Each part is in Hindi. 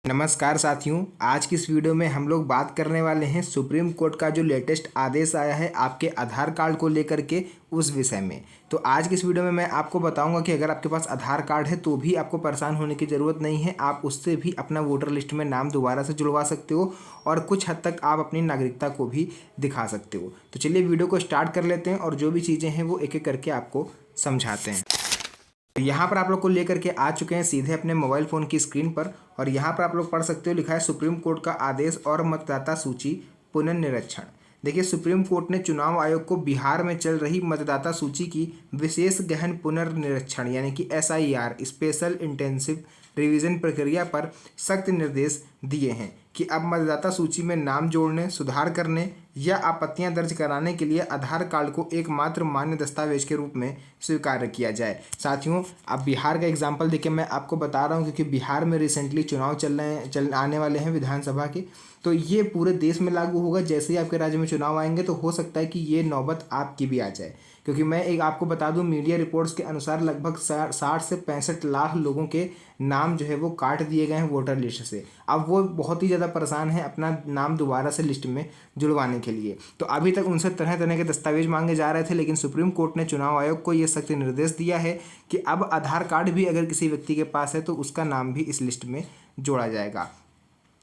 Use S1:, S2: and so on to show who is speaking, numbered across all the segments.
S1: नमस्कार साथियों, आज की इस वीडियो में हम लोग बात करने वाले हैं सुप्रीम कोर्ट का जो लेटेस्ट आदेश आया है आपके आधार कार्ड को लेकर के उस विषय में। तो आज की इस वीडियो में मैं आपको बताऊंगा कि अगर आपके पास आधार कार्ड है तो भी आपको परेशान होने की ज़रूरत नहीं है। आप उससे भी अपना वोटर लिस्ट में नाम दोबारा से जुड़वा सकते हो और कुछ हद तक आप अपनी नागरिकता को भी दिखा सकते हो। तो चलिए वीडियो को स्टार्ट कर लेते हैं और जो भी चीज़ें हैं वो एक एक करके आपको समझाते हैं। यहाँ पर आप लोग को लेकर के आ चुके हैं सीधे अपने मोबाइल फ़ोन की स्क्रीन पर और यहाँ पर आप लोग पढ़ सकते हो, लिखा है सुप्रीम कोर्ट का आदेश और मतदाता सूची पुनर्निरीक्षण। देखिए, सुप्रीम कोर्ट ने चुनाव आयोग को बिहार में चल रही मतदाता सूची की विशेष गहन पुनर्निरीक्षण यानी कि SIR स्पेशल इंटेंसिव रिवीजन प्रक्रिया पर सख्त निर्देश दिए हैं कि अब मतदाता सूची में नाम जोड़ने, सुधार करने या आपत्तियां दर्ज कराने के लिए आधार कार्ड को एकमात्र मान्य दस्तावेज के रूप में स्वीकार किया जाए। साथियों, अब बिहार का एग्जाम्पल देखिए मैं आपको बता रहा हूं क्योंकि बिहार में रिसेंटली चुनाव आने वाले हैं विधानसभा के। तो ये पूरे देश में लागू होगा। जैसे ही आपके राज्य में चुनाव आएंगे तो हो सकता है कि ये नौबत आपकी भी आ जाए, क्योंकि मैं एक आपको बता दूं, मीडिया रिपोर्ट्स के अनुसार लगभग 60 से 65 लाख लोगों के नाम जो है वो काट दिए गए हैं वोटर लिस्ट से। अब वो बहुत ही ज़्यादा परेशान है अपना नाम दोबारा से लिस्ट में जुड़वाने के लिए। तो अभी तक उनसे तरह तरह के दस्तावेज मांगे जा रहे थे, लेकिन सुप्रीम कोर्ट ने चुनाव आयोग को ये सख्त निर्देश दिया है कि अब आधार कार्ड भी अगर किसी व्यक्ति के पास है तो उसका नाम भी इस लिस्ट में जोड़ा जाएगा।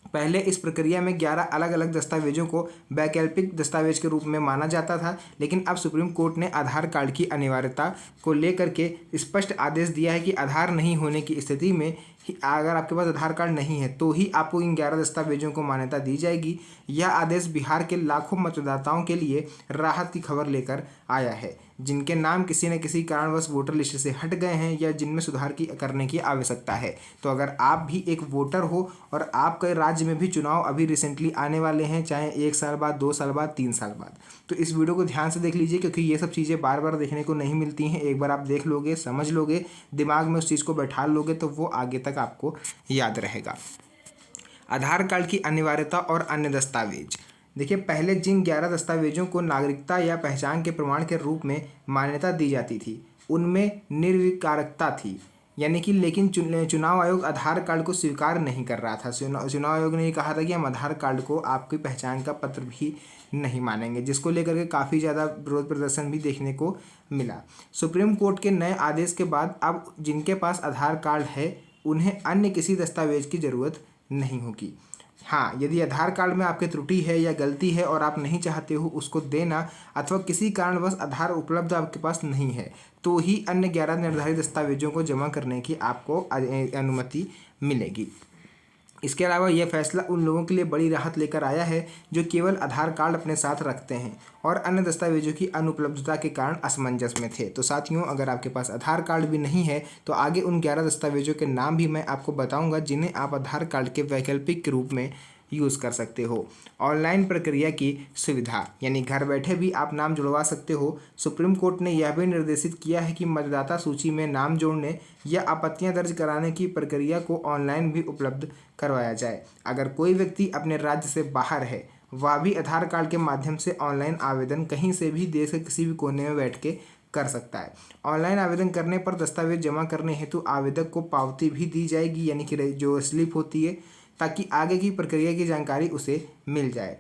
S1: पहले इस प्रक्रिया में 11 अलग अलग दस्तावेजों को वैकल्पिक दस्तावेज के रूप में माना जाता था, लेकिन अब सुप्रीम कोर्ट ने आधार कार्ड की अनिवार्यता को लेकर के स्पष्ट आदेश दिया है कि आधार नहीं होने की स्थिति में अगर आपके पास आधार कार्ड नहीं है तो ही आपको इन 11 दस्तावेजों को मान्यता दी जाएगी। यह आदेश बिहार के लाखों मतदाताओं के लिए राहत की खबर लेकर आया है, जिनके नाम किसी न किसी कारणवश वोटर लिस्ट से हट गए हैं या जिनमें सुधार करने की आवश्यकता है। तो अगर आप भी एक वोटर हो और आपके राज्य में भी चुनाव अभी रिसेंटली आने वाले हैं, चाहे 1 साल बाद, 2 साल बाद, 3 साल बाद, तो इस वीडियो को ध्यान से देख लीजिए, क्योंकि ये सब चीज़ें बार बार देखने को नहीं मिलती हैं। एक बार आप देख लोगे, समझ लोगे, दिमाग में उस चीज़ को बैठा लोगे तो वो आगे तक आपको याद रहेगा। आधार कार्ड की अनिवार्यता और अन्य दस्तावेज। देखिए, पहले जिन 11 दस्तावेजों को नागरिकता या पहचान के प्रमाण के रूप में मान्यता दी जाती थी उनमें निर्विकारकता थी, यानी कि लेकिन चुनाव आयोग आधार कार्ड को स्वीकार नहीं कर रहा था। चुनाव आयोग ने ये कहा था कि हम आधार कार्ड को आपकी पहचान का पत्र भी नहीं मानेंगे, जिसको लेकर के काफ़ी ज़्यादा विरोध प्रदर्शन भी देखने को मिला। सुप्रीम कोर्ट के नए आदेश के बाद अब जिनके पास आधार कार्ड है उन्हें अन्य किसी दस्तावेज की ज़रूरत नहीं होगी। हाँ, यदि आधार कार्ड में आपकी त्रुटि है या गलती है और आप नहीं चाहते हो उसको देना, अथवा किसी कारणवश आधार उपलब्ध आपके पास नहीं है, तो ही अन्य 11 निर्धारित दस्तावेजों को जमा करने की आपको अनुमति मिलेगी। इसके अलावा यह फैसला उन लोगों के लिए बड़ी राहत लेकर आया है जो केवल आधार कार्ड अपने साथ रखते हैं और अन्य दस्तावेजों की अनुपलब्धता के कारण असमंजस में थे। तो साथियों, अगर आपके पास आधार कार्ड भी नहीं है तो आगे उन 11 दस्तावेजों के नाम भी मैं आपको बताऊंगा जिन्हें आप आधार कार्ड के वैकल्पिक के रूप में यूज़ कर सकते हो। ऑनलाइन प्रक्रिया की सुविधा, यानी घर बैठे भी आप नाम जुड़वा सकते हो। सुप्रीम कोर्ट ने यह भी निर्देशित किया है कि मतदाता सूची में नाम जोड़ने या आपत्तियां दर्ज कराने की प्रक्रिया को ऑनलाइन भी उपलब्ध करवाया जाए। अगर कोई व्यक्ति अपने राज्य से बाहर है, वह भी आधार कार्ड के माध्यम से ऑनलाइन आवेदन कहीं से भी देश के किसी भी कोने में बैठ के कर सकता है। ऑनलाइन आवेदन करने पर दस्तावेज जमा करने हेतु आवेदक को पावती भी दी जाएगी, यानी कि जो स्लिप होती है, ताकि आगे की प्रक्रिया की जानकारी उसे मिल जाए।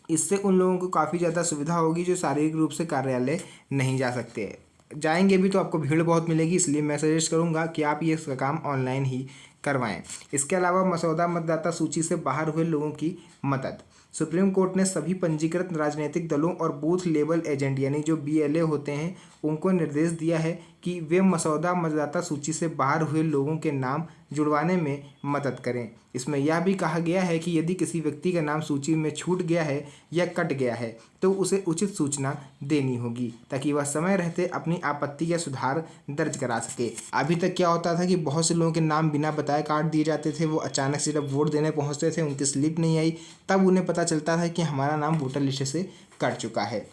S1: इससे उन लोगों को काफ़ी ज़्यादा सुविधा होगी जो शारीरिक रूप से कार्यालय नहीं जा सकते। जाएंगे भी तो आपको भीड़ बहुत मिलेगी, इसलिए मैं सजेस्ट करूंगा कि आप ये काम ऑनलाइन ही करवाएं। इसके अलावा मसौदा मतदाता सूची से बाहर हुए लोगों की मदद। सुप्रीम कोर्ट ने सभी पंजीकृत राजनीतिक दलों और बूथ लेवल एजेंट यानी जो BLA होते हैं उनको निर्देश दिया है कि वे मसौदा मतदाता सूची से बाहर हुए लोगों के नाम जुड़वाने में मदद करें। इसमें यह भी कहा गया है कि यदि किसी व्यक्ति का नाम सूची में छूट गया है या कट गया है तो उसे उचित सूचना देनी होगी, ताकि वह समय रहते अपनी आपत्ति या सुधार दर्ज करा सके। अभी तक क्या होता था कि बहुत से लोगों के नाम बिना बताए काट दिए जाते थे। वो अचानक से जब वोट देने पहुंचते थे, उनकी स्लिप नहीं आई, तब उन्हें पता चलता था कि हमारा नाम वोटर लिस्ट से कट चुका है।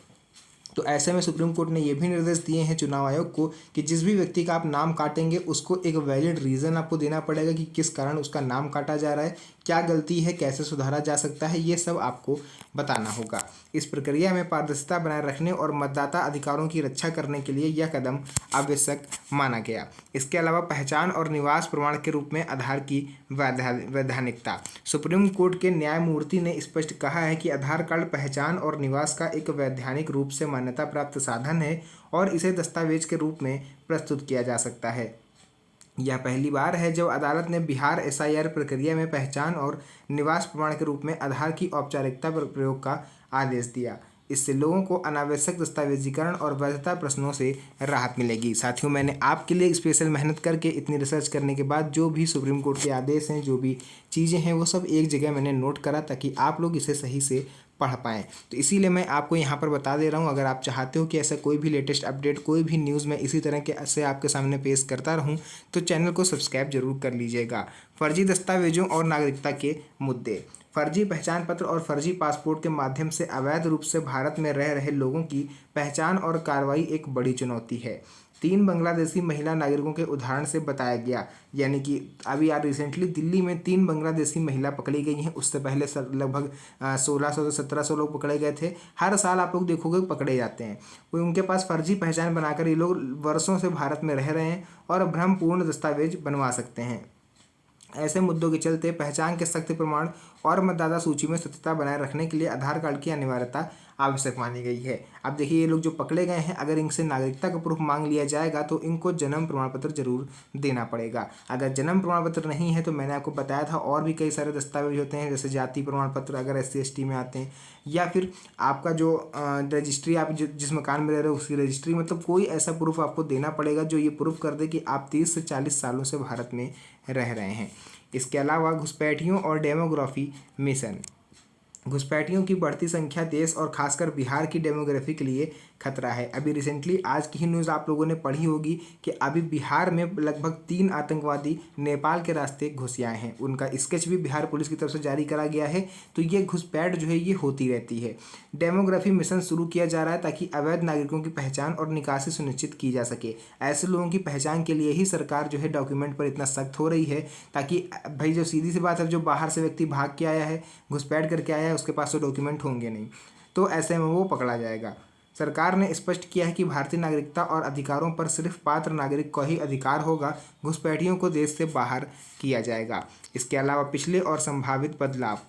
S1: तो ऐसे में सुप्रीम कोर्ट ने ये भी निर्देश दिए हैं चुनाव आयोग को कि जिस भी व्यक्ति का आप नाम काटेंगे उसको एक वैलिड रीज़न आपको देना पड़ेगा कि किस कारण उसका नाम काटा जा रहा है, क्या गलती है, कैसे सुधारा जा सकता है, ये सब आपको बताना होगा। इस प्रक्रिया में पारदर्शिता बनाए रखने और मतदाता अधिकारों की रक्षा करने के लिए यह कदम आवश्यक माना गया। इसके अलावा पहचान और निवास प्रमाण के रूप में आधार की वैधानिकता। सुप्रीम कोर्ट के न्यायमूर्ति ने स्पष्ट कहा है कि आधार कार्ड पहचान और निवास का एक वैधानिक रूप से मान्यता प्राप्त साधन है और इसे दस्तावेज के रूप में प्रस्तुत किया जा सकता है। यह पहली बार है जब अदालत ने बिहार एसआईआर प्रक्रिया में पहचान और निवास प्रमाण के रूप में आधार की औपचारिकता पर प्रयोग का आदेश दिया। इससे लोगों को अनावश्यक दस्तावेजीकरण और वैधता प्रश्नों से राहत मिलेगी। साथियों, मैंने आपके लिए स्पेशल मेहनत करके इतनी रिसर्च करने के बाद जो भी सुप्रीम कोर्ट के आदेश हैं, जो भी चीज़ें हैं, वो सब एक जगह मैंने नोट करा ताकि आप लोग इसे सही से पढ़ पाएँ। तो इसीलिए मैं आपको यहाँ पर बता दे रहा हूँ, अगर आप चाहते हो कि ऐसा कोई भी लेटेस्ट अपडेट, कोई भी न्यूज़ मैं इसी तरह के से आपके सामने पेश करता रहूँ, तो चैनल को सब्सक्राइब जरूर कर लीजिएगा। फर्जी दस्तावेजों और नागरिकता के मुद्दे। फर्जी पहचान पत्र और फर्जी पासपोर्ट के माध्यम से अवैध रूप से भारत में रह रहे लोगों की पहचान और कार्रवाई एक बड़ी चुनौती है। 3 बांग्लादेशी महिला नागरिकों के उदाहरण से बताया गया, यानी कि अभी यार रिसेंटली दिल्ली में 3 बांग्लादेशी महिला पकड़ी गई हैं। उससे पहले लगभग 1600 से 1700 लोग पकड़े गए थे। हर साल आप लोग देखोगे पकड़े जाते हैं। उनके पास फर्जी पहचान बनाकर ये लोग वर्षों से भारत में रह रहे हैं और भ्रमपूर्ण दस्तावेज बनवा सकते हैं। ऐसे मुद्दों के चलते पहचान के सख्त प्रमाण और मतदाता सूची में सत्यता बनाए रखने के लिए आधार कार्ड की अनिवार्यता आवश्यक मानी गई है। अब देखिए, ये लोग जो पकड़े गए हैं, अगर इनसे नागरिकता का प्रूफ मांग लिया जाएगा तो इनको जन्म प्रमाण पत्र जरूर देना पड़ेगा। अगर जन्म प्रमाण पत्र नहीं है तो मैंने आपको बताया था और भी कई सारे दस्तावेज होते हैं, जैसे जाति प्रमाण पत्र अगर SC/ST में आते हैं, या फिर आपका जो रजिस्ट्री, आप जिस मकान में रह रहे हो उसकी रजिस्ट्री, मतलब कोई ऐसा प्रूफ आपको देना पड़ेगा जो ये प्रूफ कर दे कि आप 30 से 40 सालों से भारत में रह रहे हैं। इसके अलावा घुसपैठियों और डेमोग्राफी मिशन। घुसपैठियों की बढ़ती संख्या देश और खासकर बिहार की डेमोग्राफी के लिए खतरा है। अभी रिसेंटली आज की ही न्यूज़ आप लोगों ने पढ़ी होगी कि अभी बिहार में लगभग 3 आतंकवादी नेपाल के रास्ते घुस आए हैं। उनका स्केच भी बिहार पुलिस की तरफ से जारी करा गया है। तो ये घुसपैठ जो है ये होती रहती है। डेमोग्राफी मिशन शुरू किया जा रहा है ताकि अवैध नागरिकों की पहचान और निकासी सुनिश्चित की जा सके। ऐसे लोगों की पहचान के लिए ही सरकार जो है डॉक्यूमेंट पर इतना सख्त हो रही है, ताकि भाई जो सीधी सी बात है, जो बाहर से व्यक्ति भाग के आया है, घुसपैठ करके आया है, उसके पास तो डॉक्यूमेंट होंगे नहीं, तो ऐसे में वो पकड़ा जाएगा। सरकार ने स्पष्ट किया है कि भारतीय नागरिकता और अधिकारों पर सिर्फ पात्र नागरिक का ही अधिकार होगा। घुसपैठियों को देश से बाहर किया जाएगा। इसके अलावा पिछले और संभावित बदलाव।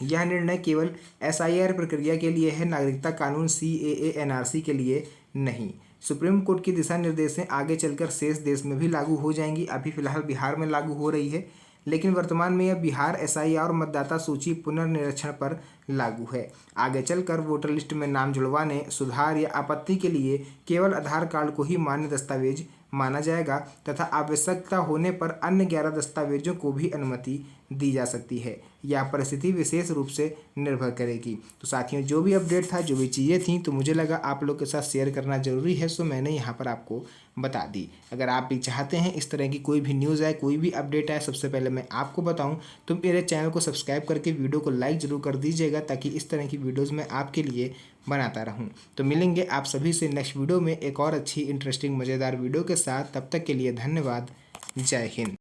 S1: यह निर्णय केवल SIR प्रक्रिया के लिए है, नागरिकता कानून CAA NRC के लिए नहीं। सुप्रीम कोर्ट की दिशा निर्देशें आगे चलकर शेष देश में भी लागू हो जाएंगी। अभी फिलहाल बिहार में लागू हो रही है, लेकिन वर्तमान में यह बिहार SIR और मतदाता सूची पुनर्निरीक्षण पर लागू है। आगे चलकर वोटर लिस्ट में नाम जुड़वाने, सुधार या आपत्ति के लिए केवल आधार कार्ड को ही मान्य दस्तावेज माना जाएगा तथा आवश्यकता होने पर अन्य 11 दस्तावेजों को भी अनुमति दी जा सकती है। यह परिस्थिति विशेष रूप से निर्भर करेगी। तो साथियों, जो भी अपडेट था, जो भी चीज़ें थी, तो मुझे लगा आप लोग के साथ शेयर करना जरूरी है, सो मैंने यहाँ पर आपको बता दी। अगर आप भी चाहते हैं इस तरह की कोई भी न्यूज़ आए, कोई भी अपडेट आए, सबसे पहले मैं आपको बताऊं, तो मेरे चैनल को सब्सक्राइब करके वीडियो को लाइक ज़रूर कर दीजिएगा, ताकि इस तरह की वीडियोज़ मैं आपके लिए बनाता रहूं। तो मिलेंगे आप सभी से नेक्स्ट वीडियो में एक और अच्छी इंटरेस्टिंग मज़ेदार वीडियो के साथ। तब तक के लिए धन्यवाद। जय हिंद।